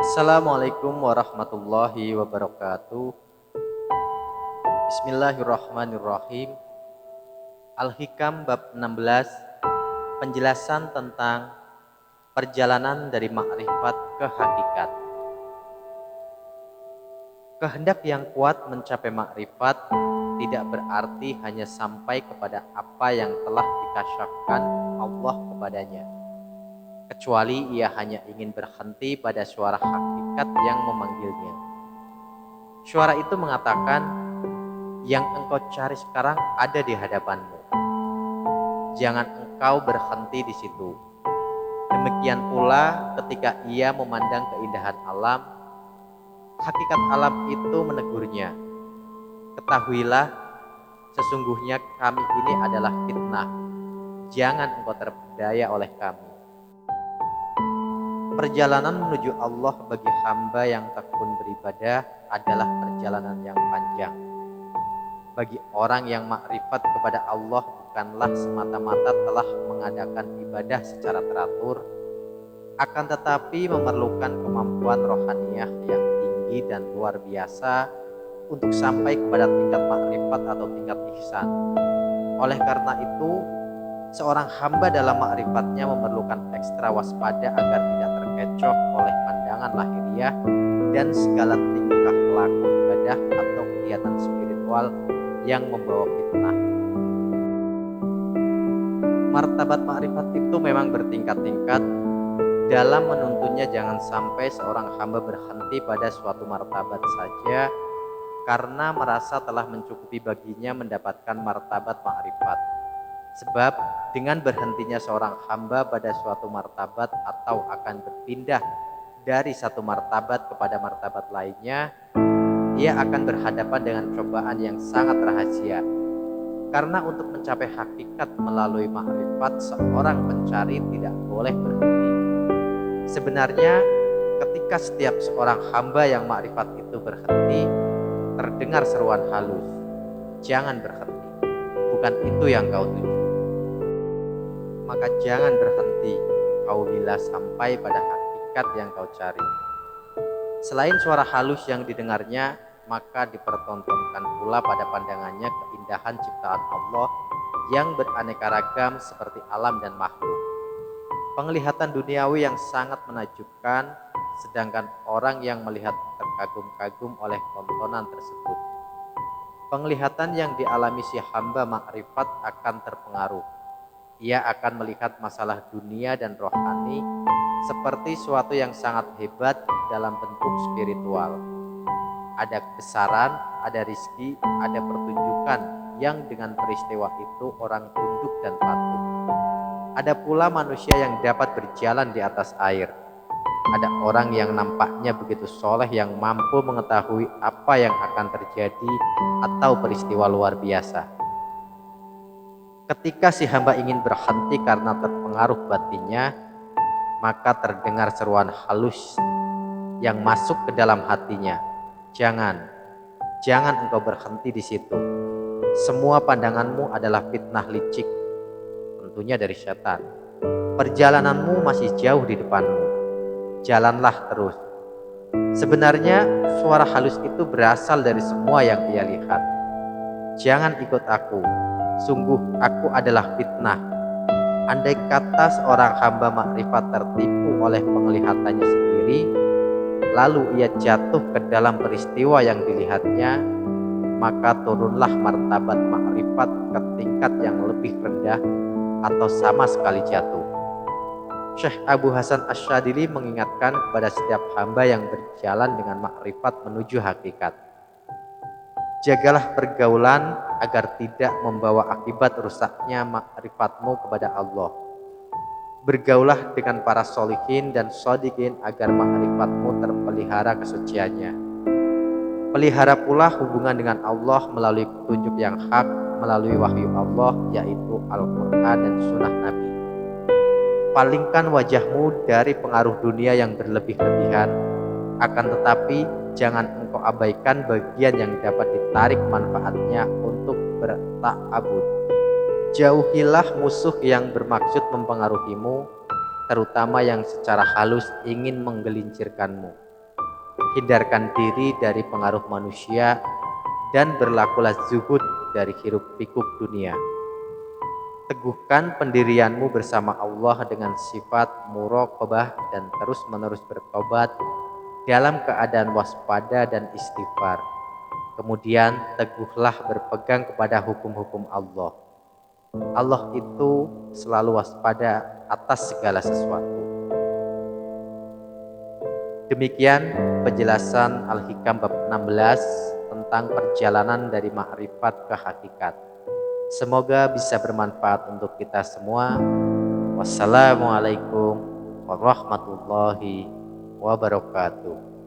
Assalamualaikum warahmatullahi wabarakatuh. Bismillahirrahmanirrahim. Al-Hikam bab 16, penjelasan tentang perjalanan dari makrifat ke hakikat. Kehendak yang kuat mencapai makrifat tidak berarti hanya sampai kepada apa yang telah dikasyafkan Allah kepadanya, kecuali ia hanya ingin berhenti pada suara hakikat yang memanggilnya. Suara itu mengatakan, yang engkau cari sekarang ada di hadapanmu. Jangan engkau berhenti di situ. Demikian pula ketika ia memandang keindahan alam, hakikat alam itu menegurnya. Ketahuilah, sesungguhnya kami ini adalah fitnah. Jangan engkau terpedaya oleh kami. Perjalanan menuju Allah bagi hamba yang tekun beribadah adalah perjalanan yang panjang. Bagi orang yang makrifat kepada Allah bukanlah semata-mata telah mengadakan ibadah secara teratur, akan tetapi memerlukan kemampuan rohaniyah yang tinggi dan luar biasa untuk sampai kepada tingkat makrifat atau tingkat ihsan. Oleh karena itu, seorang hamba dalam makrifatnya memerlukan ekstra waspada agar tidak terkecoh oleh pandangan lahiriah dan segala tingkah laku ibadah atau kegiatan spiritual yang membawa fitnah. Martabat makrifat itu memang bertingkat-tingkat. Dalam menuntunnya jangan sampai seorang hamba berhenti pada suatu martabat saja karena merasa telah mencukupi baginya mendapatkan martabat makrifat. Sebab dengan berhentinya seorang hamba pada suatu martabat atau akan berpindah dari satu martabat kepada martabat lainnya, ia akan berhadapan dengan cobaan yang sangat rahasia. Karena untuk mencapai hakikat melalui makrifat, seorang pencari tidak boleh berhenti. Sebenarnya ketika setiap seorang hamba yang makrifat itu berhenti, terdengar seruan halus, jangan berhenti, bukan itu yang kau tuju. Maka jangan berhenti engkau bila sampai pada hakikat yang kau cari. Selain suara halus yang didengarnya, maka dipertontonkan pula pada pandangannya keindahan ciptaan Allah yang beraneka ragam seperti alam dan makhluk. Penglihatan duniawi yang sangat menakjubkan, sedangkan orang yang melihat terkagum-kagum oleh tontonan tersebut. Penglihatan yang dialami si hamba makrifat akan terpengaruh. Ia akan melihat masalah dunia dan rohani seperti suatu yang sangat hebat dalam bentuk spiritual. Ada kebesaran, ada rizki, ada pertunjukan yang dengan peristiwa itu orang tunduk dan patuh. Ada pula manusia yang dapat berjalan di atas air. Ada orang yang nampaknya begitu soleh yang mampu mengetahui apa yang akan terjadi atau peristiwa luar biasa. Ketika si hamba ingin berhenti karena terpengaruh batinnya, maka terdengar seruan halus yang masuk ke dalam hatinya. Jangan engkau berhenti di situ. Semua pandanganmu adalah fitnah licik, tentunya dari setan. Perjalananmu masih jauh di depanmu. Jalanlah terus. Sebenarnya suara halus itu berasal dari semua yang ia lihat. Jangan ikut aku. Sungguh aku adalah fitnah. Andai kata seorang hamba makrifat tertipu oleh penglihatannya sendiri, lalu ia jatuh ke dalam peristiwa yang dilihatnya, maka turunlah martabat makrifat ke tingkat yang lebih rendah atau sama sekali jatuh. Syekh Abu Hasan Asyadili mengingatkan kepada setiap hamba yang berjalan dengan makrifat menuju hakikat. Jagalah pergaulan agar tidak membawa akibat rusaknya makrifatmu kepada Allah. Bergaulah dengan para solihin dan shodiqin agar makrifatmu terpelihara kesuciannya. Pelihara pula hubungan dengan Allah melalui petunjuk yang hak, melalui wahyu Allah yaitu Al-Quran dan Sunnah Nabi. Palingkan wajahmu dari pengaruh dunia yang berlebih-lebihan, akan tetapi jangan engkau abaikan bagian yang dapat ditarik manfaatnya untuk berta'abud. Jauhilah musuh yang bermaksud mempengaruhimu, terutama yang secara halus ingin menggelincirkanmu. hindarkan diri dari pengaruh manusia, dan berlakulah zuhud dari hiruk pikuk dunia. Teguhkan pendirianmu bersama Allah dengan sifat muraqabah dan terus-menerus bertobat dalam keadaan waspada dan istighfar. Kemudian teguhlah berpegang kepada hukum-hukum Allah. Allah itu selalu waspada atas segala sesuatu. Demikian penjelasan Al-Hikam bab 16 tentang perjalanan dari ma'rifat ke hakikat. Semoga bisa bermanfaat untuk kita semua. Wassalamualaikum warahmatullahi wabarakatuh.